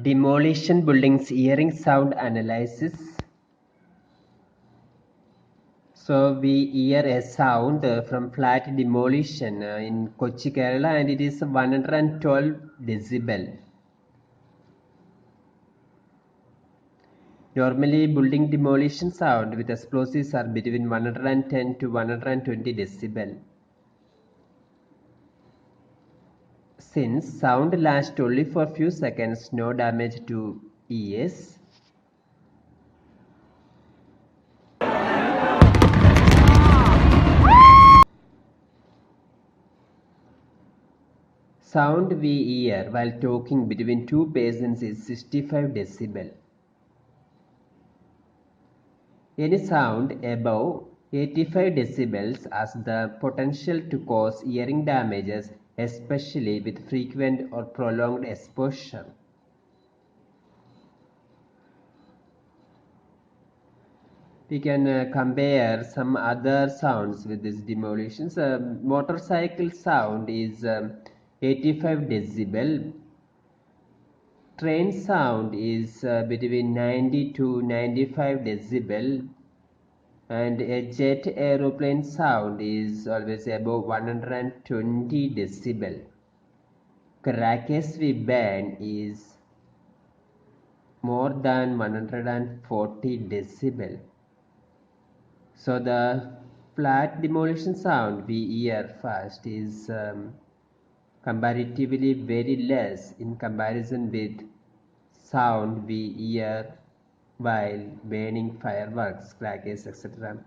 Demolition buildings hearing sound analysis. So we hear a sound from flat demolition in Kochi, Kerala, and it is 112 decibel. Normally, building demolition sound with explosives are between 110 to 120 decibel. Since sound lasts only for a few seconds, no damage to ears. Sound we hear while talking between two persons is 65 decibel. Any sound above 85 decibels has the potential to cause hearing damages, especially with frequent or prolonged exposure. We can compare some other sounds with these demolitions. Motorcycle sound is 85 decibel. Train sound is between 90 to 95 decibel, and a jet aeroplane sound is always above 120 decibel. Crackers we ban is more than 140 decibel. So the flat demolition sound we hear first is comparatively very less in comparison with sound we hear while burning fireworks, crackers, etc.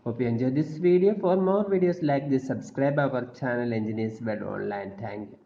Hope you enjoyed this video. For more videos like this, subscribe our channel Engineers World Online. Thank you.